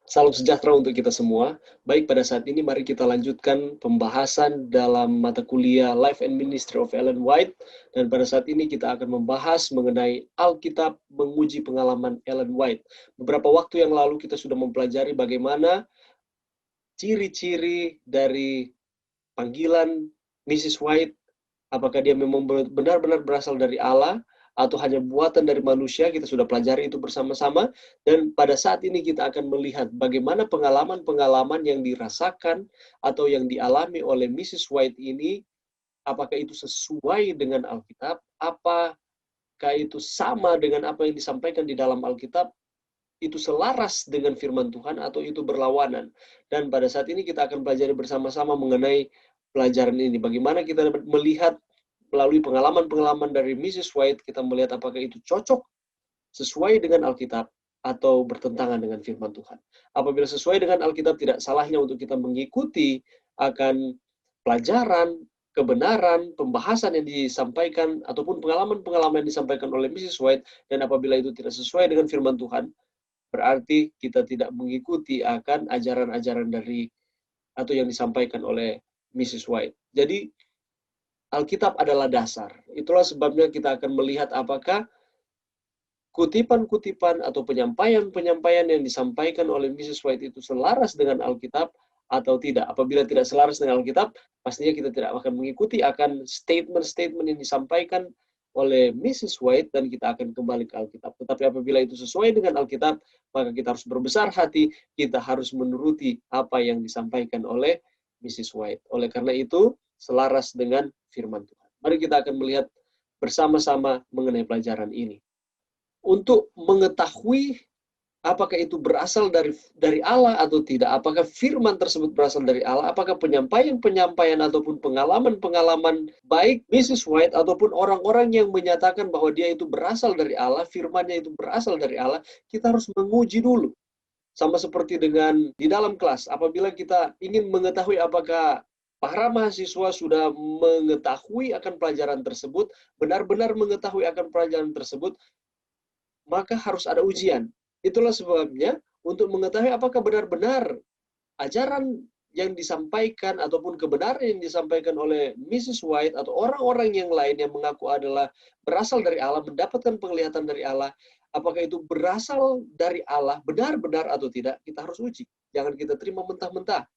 Salam sejahtera untuk kita semua. Baik, pada saat ini mari kita lanjutkan pembahasan dalam mata kuliah Life and Ministry of Ellen White. Dan pada saat ini kita akan membahas mengenai Alkitab menguji pengalaman Ellen White. Beberapa waktu yang lalu kita sudah mempelajari bagaimana ciri-ciri dari panggilan Mrs. White, apakah dia memang benar-benar berasal dari Allah atau hanya buatan dari manusia. Kita sudah pelajari itu bersama-sama. Dan pada saat ini kita akan melihat bagaimana pengalaman-pengalaman yang dirasakan atau yang dialami oleh Mrs. White ini, apakah itu sesuai dengan Alkitab, apakah itu sama dengan apa yang disampaikan di dalam Alkitab, itu selaras dengan firman Tuhan atau itu berlawanan. Dan pada saat ini kita akan pelajari bersama-sama mengenai pelajaran ini. Bagaimana kita melihat melalui pengalaman-pengalaman dari Mrs. White, kita melihat apakah itu cocok sesuai dengan Alkitab atau bertentangan dengan firman Tuhan. Apabila sesuai dengan Alkitab, tidak salahnya untuk kita mengikuti akan pelajaran, kebenaran, pembahasan yang disampaikan, ataupun pengalaman-pengalaman yang disampaikan oleh Mrs. White. Dan apabila itu tidak sesuai dengan firman Tuhan, berarti kita tidak mengikuti akan ajaran-ajaran dari atau yang disampaikan oleh Mrs. White. Jadi Alkitab adalah dasar. Itulah sebabnya kita akan melihat apakah kutipan-kutipan atau penyampaian-penyampaian yang disampaikan oleh Mrs. White itu selaras dengan Alkitab atau tidak. Apabila tidak selaras dengan Alkitab, pastinya kita tidak akan mengikuti akan statement-statement yang disampaikan oleh Mrs. White dan kita akan kembali ke Alkitab. Tetapi apabila itu sesuai dengan Alkitab, maka kita harus berbesar hati, kita harus menuruti apa yang disampaikan oleh Mrs. White. Oleh karena itu, selaras dengan firman Tuhan. Mari kita akan melihat bersama-sama mengenai pelajaran ini. Untuk mengetahui apakah itu berasal dari Allah atau tidak, apakah firman tersebut berasal dari Allah, apakah penyampaian-penyampaian ataupun pengalaman-pengalaman baik Mrs. White ataupun orang-orang yang menyatakan bahwa dia itu berasal dari Allah, firmannya itu berasal dari Allah, kita harus menguji dulu. Sama seperti dengan di dalam kelas, apabila kita ingin mengetahui apakah para mahasiswa sudah mengetahui akan pelajaran tersebut, benar-benar mengetahui akan pelajaran tersebut, maka harus ada ujian. Itulah sebabnya untuk mengetahui apakah benar-benar ajaran yang disampaikan ataupun kebenaran yang disampaikan oleh Mrs. White atau orang-orang yang lain yang mengaku adalah berasal dari Allah, mendapatkan penglihatan dari Allah, apakah itu berasal dari Allah benar-benar atau tidak, kita harus uji. Jangan kita terima mentah-mentah.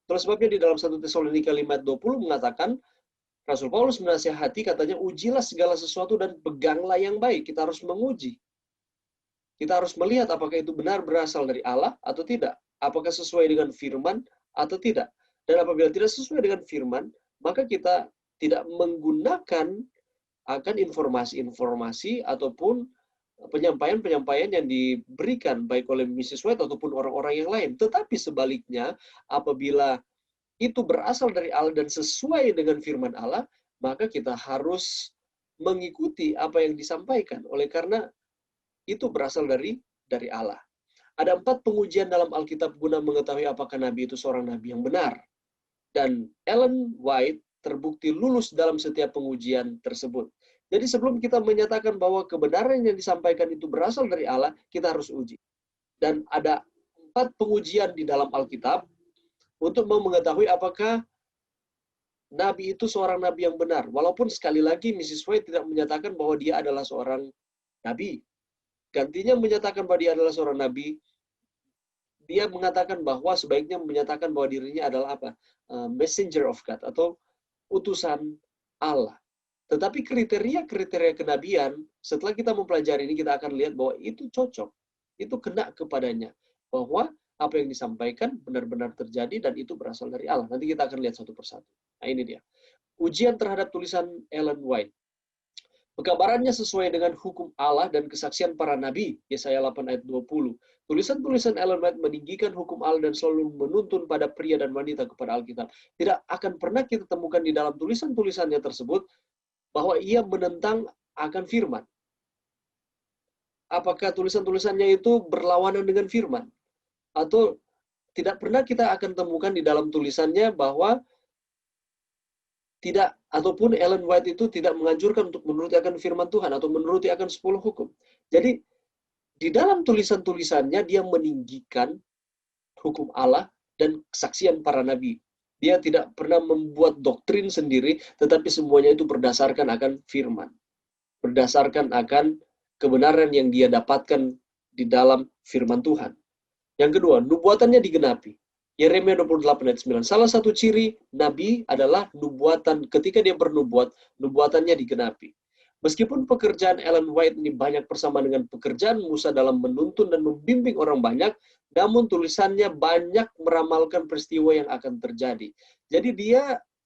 Itulah sebabnya di dalam 1 Tesalonika 5:20 mengatakan, Rasul Paulus menasihati, katanya, ujilah segala sesuatu dan peganglah yang baik. Kita harus menguji. Kita harus melihat apakah itu benar berasal dari Allah atau tidak. Apakah sesuai dengan firman atau tidak. Dan apabila tidak sesuai dengan firman, maka kita tidak menggunakan akan informasi-informasi ataupun penyampaian-penyampaian yang diberikan baik oleh Mrs. White ataupun orang-orang yang lain. Tetapi sebaliknya, apabila itu berasal dari Allah dan sesuai dengan firman Allah, maka kita harus mengikuti apa yang disampaikan. Oleh karena itu berasal dari Allah. Ada 4 pengujian dalam Alkitab guna mengetahui apakah Nabi itu seorang Nabi yang benar. Dan Ellen White terbukti lulus dalam setiap pengujian tersebut. Jadi sebelum kita menyatakan bahwa kebenaran yang disampaikan itu berasal dari Allah, kita harus uji. Dan ada 4 pengujian di dalam Alkitab untuk mengetahui apakah Nabi itu seorang Nabi yang benar. Walaupun sekali lagi Mrs. White tidak menyatakan bahwa dia adalah seorang Nabi. Gantinya menyatakan bahwa dia adalah seorang nabi, dia mengatakan bahwa sebaiknya menyatakan bahwa dirinya adalah apa? Messenger of God atau utusan Allah. Tetapi kriteria-kriteria kenabian, setelah kita mempelajari ini, kita akan lihat bahwa itu cocok. Itu kena kepadanya. Bahwa apa yang disampaikan benar-benar terjadi dan itu berasal dari Allah. Nanti kita akan lihat satu persatu. Nah ini dia. Ujian terhadap tulisan Ellen White. Pekabarannya sesuai dengan hukum Allah dan kesaksian para nabi, Yesaya 8 ayat 20. Tulisan-tulisan Ellen White meninggikan hukum Allah dan selalu menuntun pada pria dan wanita kepada Alkitab. Tidak akan pernah kita temukan di dalam tulisan-tulisannya tersebut bahwa ia menentang akan firman. Apakah tulisan-tulisannya itu berlawanan dengan firman? Atau tidak pernah kita akan temukan di dalam tulisannya bahwa tidak, ataupun Ellen White itu tidak menganjurkan untuk menuruti akan firman Tuhan atau menuruti akan 10 hukum. Jadi, di dalam tulisan-tulisannya dia meninggikan hukum Allah dan kesaksian para nabi. Dia tidak pernah membuat doktrin sendiri, tetapi semuanya itu berdasarkan akan firman. Berdasarkan akan kebenaran yang dia dapatkan di dalam firman Tuhan. Yang kedua, nubuatannya digenapi. Yeremia 28 ayat 9. Salah satu ciri nabi adalah nubuatan. Ketika dia bernubuat, nubuatannya digenapi. Meskipun pekerjaan Ellen White ini banyak bersama dengan pekerjaan Musa dalam menuntun dan membimbing orang banyak, namun tulisannya banyak meramalkan peristiwa yang akan terjadi. Jadi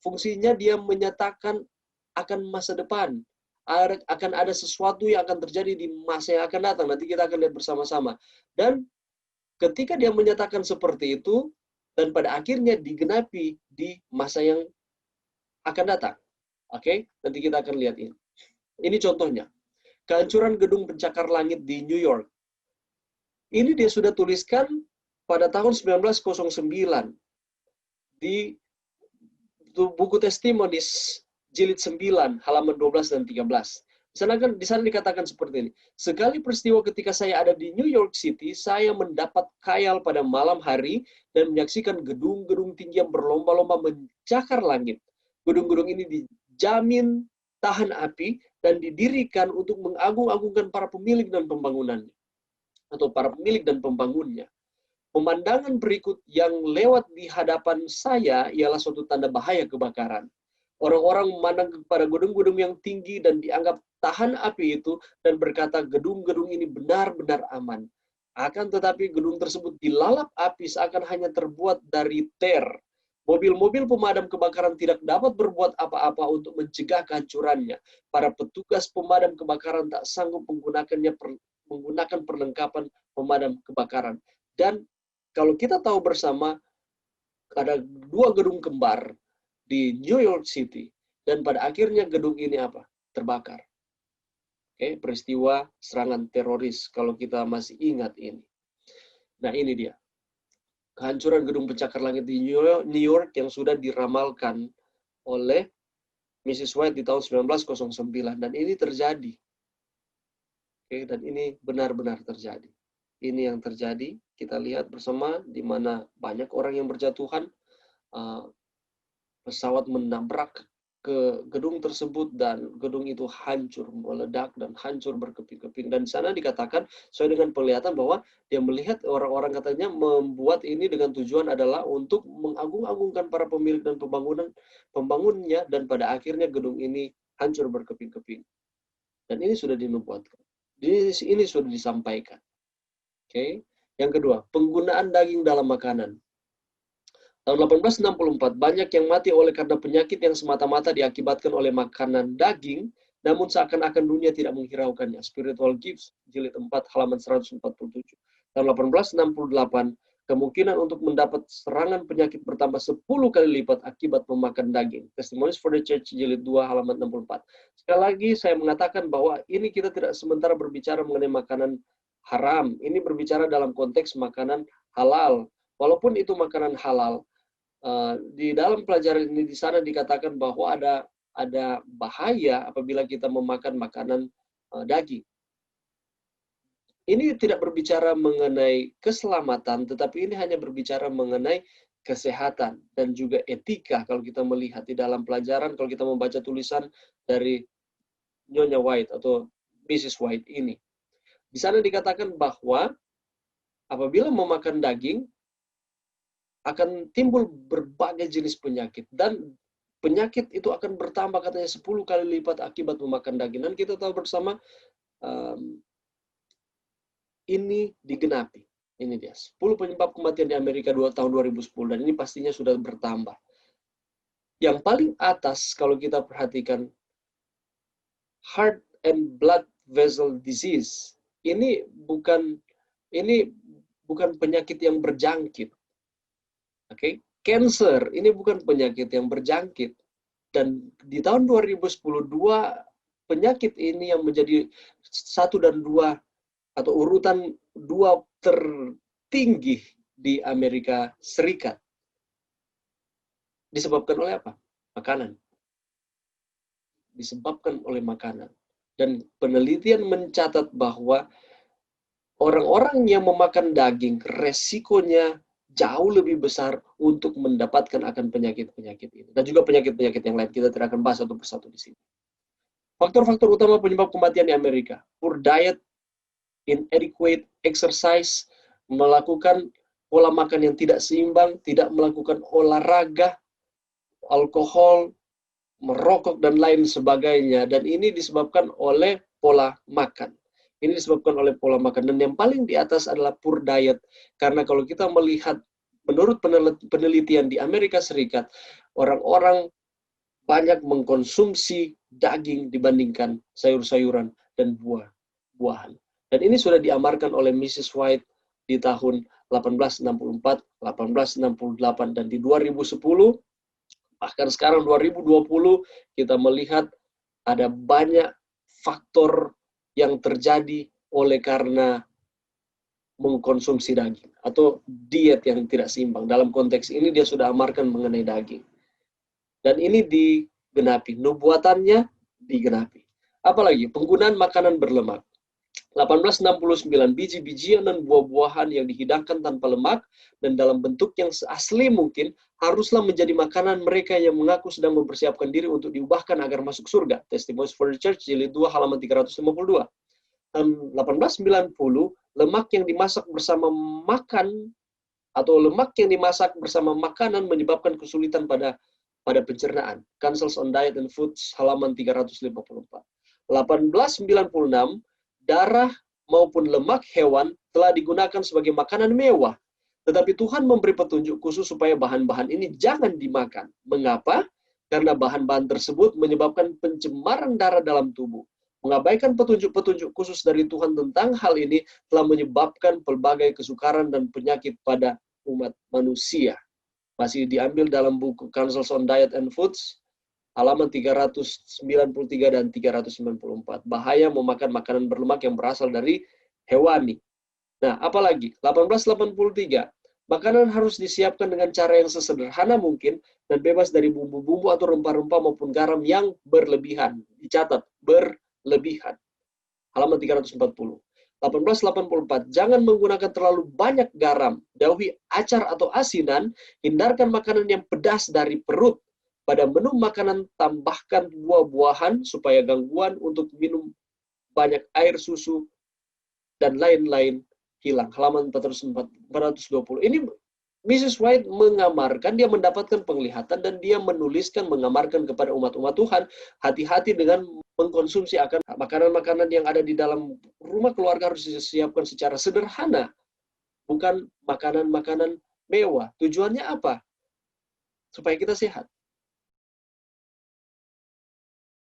fungsinya dia menyatakan akan masa depan. Akan ada sesuatu yang akan terjadi di masa yang akan datang. Nanti kita akan lihat bersama-sama. Dan ketika dia menyatakan seperti itu, dan pada akhirnya digenapi di masa yang akan datang. Oke, nanti kita akan lihat ini. Ini contohnya. Kehancuran gedung pencakar langit di New York. Ini dia sudah tuliskan pada tahun 1909 di buku Testimonies jilid 9 halaman 12 dan 13. Di sana dikatakan seperti ini. Sekali peristiwa ketika saya ada di New York City, saya mendapat khayal pada malam hari dan menyaksikan gedung-gedung tinggi yang berlomba-lomba mencakar langit. Gedung-gedung ini dijamin tahan api dan didirikan untuk mengagung-agungkan para pemilik dan pembangunannya. Atau para pemilik dan pembangunnya. Pemandangan berikut yang lewat di hadapan saya ialah suatu tanda bahaya kebakaran. Orang-orang memandang kepada gedung-gedung yang tinggi dan dianggap tahan api itu dan berkata gedung-gedung ini benar-benar aman. Akan tetapi gedung tersebut dilalap api seakan hanya terbuat dari ter. Mobil-mobil pemadam kebakaran tidak dapat berbuat apa-apa untuk mencegah kehancurannya. Para petugas pemadam kebakaran tak sanggup menggunakan perlengkapan pemadam kebakaran. Dan kalau kita tahu bersama, ada 2 gedung kembar di New York City, dan pada akhirnya gedung ini apa? Terbakar. Oke, peristiwa serangan teroris, kalau kita masih ingat ini. Nah, ini dia. Kehancuran gedung pencakar langit di New York yang sudah diramalkan oleh Mrs. White di tahun 1909. Dan ini terjadi. Oke, dan ini benar-benar terjadi. Ini yang terjadi. Kita lihat bersama di mana banyak orang yang berjatuhan. Pesawat menabrak ke gedung tersebut dan gedung itu hancur, meledak dan hancur berkeping-keping. Dan di sana dikatakan sesuai dengan penglihatan bahwa dia melihat orang-orang katanya membuat ini dengan tujuan adalah untuk mengagung-agungkan para pemilik dan pembangunnya, dan pada akhirnya gedung ini hancur berkeping-keping. Dan ini sudah dinubuatkan. Ini sudah disampaikan. Oke. Yang kedua, penggunaan daging dalam makanan. Tahun 1864, banyak yang mati oleh karena penyakit yang semata-mata diakibatkan oleh makanan daging, namun seakan-akan dunia tidak menghiraukannya. Spiritual Gifts, jilid 4, halaman 147. Tahun 1868, kemungkinan untuk mendapat serangan penyakit bertambah 10 kali lipat akibat memakan daging. Testimonies for the Church, jilid 2, halaman 64. Sekali lagi, saya mengatakan bahwa ini kita tidak sementara berbicara mengenai makanan haram. Ini berbicara dalam konteks makanan halal. Walaupun itu makanan halal, di dalam pelajaran ini di sana dikatakan bahwa ada bahaya apabila kita memakan makanan daging. Ini tidak berbicara mengenai keselamatan, tetapi ini hanya berbicara mengenai kesehatan dan juga etika. Kalau kita melihat di dalam pelajaran, kalau kita membaca tulisan dari Nyonya White atau Mrs. White ini, di sana dikatakan bahwa apabila memakan daging akan timbul berbagai jenis penyakit, dan penyakit itu akan bertambah katanya 10 kali lipat akibat memakan daging. Dan kita tahu bersama ini digenapi. Ini dia, 10 penyebab kematian di Amerika tahun 2010, dan ini pastinya sudah bertambah. Yang paling atas kalau kita perhatikan, heart and blood vessel disease. Ini bukan penyakit yang berjangkit. Oke, cancer ini bukan penyakit yang berjangkit. Dan di tahun 2010, 2 penyakit ini yang menjadi 1 dan 2 atau urutan 2 tertinggi di Amerika Serikat. Disebabkan oleh apa? Makanan. Disebabkan oleh makanan. Dan penelitian mencatat bahwa orang-orang yang memakan daging resikonya jauh lebih besar untuk mendapatkan akan penyakit-penyakit ini. Dan juga penyakit-penyakit yang lain. Kita tidak akan bahas satu persatu di sini. Faktor-faktor utama penyebab kematian di Amerika. Poor diet, inadequate exercise, melakukan pola makan yang tidak seimbang, tidak melakukan olahraga, alkohol, merokok, dan lain sebagainya. Dan ini disebabkan oleh pola makan. Ini disebabkan oleh pola makan. Dan yang paling di atas adalah poor diet. Karena kalau kita melihat, menurut penelitian di Amerika Serikat, orang-orang banyak mengkonsumsi daging dibandingkan sayur-sayuran dan buah-buahan. Dan ini sudah diamarkan oleh Mrs. White di tahun 1864, 1868, dan di 2010, bahkan sekarang 2020, kita melihat ada banyak faktor yang terjadi oleh karena mengkonsumsi daging atau diet yang tidak seimbang. Dalam konteks ini dia sudah amarkan mengenai daging. Dan ini digenapi, nubuatannya digenapi. Apalagi penggunaan makanan berlemak. 1869, biji-bijian dan buah-buahan yang dihidangkan tanpa lemak dan dalam bentuk yang asli mungkin haruslah menjadi makanan mereka yang mengaku sedang mempersiapkan diri untuk diubahkan agar masuk surga. Testimonies for the Church, jilid 2, halaman 352. 1890, lemak yang dimasak bersama makan atau lemak yang dimasak bersama makanan menyebabkan kesulitan pada pencernaan. Councils on Diet and Foods, halaman 354. 1896, darah maupun lemak hewan telah digunakan sebagai makanan mewah. Tetapi Tuhan memberi petunjuk khusus supaya bahan-bahan ini jangan dimakan. Mengapa? Karena bahan-bahan tersebut menyebabkan pencemaran darah dalam tubuh. Mengabaikan petunjuk-petunjuk khusus dari Tuhan tentang hal ini telah menyebabkan pelbagai kesukaran dan penyakit pada umat manusia. Masih diambil dalam buku Councils on Diet and Foods, halaman 393 dan 394. Bahaya memakan makanan berlemak yang berasal dari hewani. Nah, apalagi 1883, makanan harus disiapkan dengan cara yang sesederhana mungkin dan bebas dari bumbu-bumbu atau rempah-rempah maupun garam yang berlebihan. Dicatat, berlebihan. Halaman 340. 1884, jangan menggunakan terlalu banyak garam, jauhi acar atau asinan, hindarkan makanan yang pedas dari perut. Pada menu makanan, tambahkan buah-buahan supaya gangguan untuk minum banyak air, susu, dan lain-lain hilang. Halaman 420. Ini Mrs. White mengamarkan, dia mendapatkan penglihatan, dan dia menuliskan, mengamarkan kepada umat-umat Tuhan, hati-hati dengan mengkonsumsi akan makanan-makanan yang ada di dalam rumah keluarga harus disiapkan secara sederhana. Bukan makanan-makanan mewah. Tujuannya apa? Supaya kita sehat.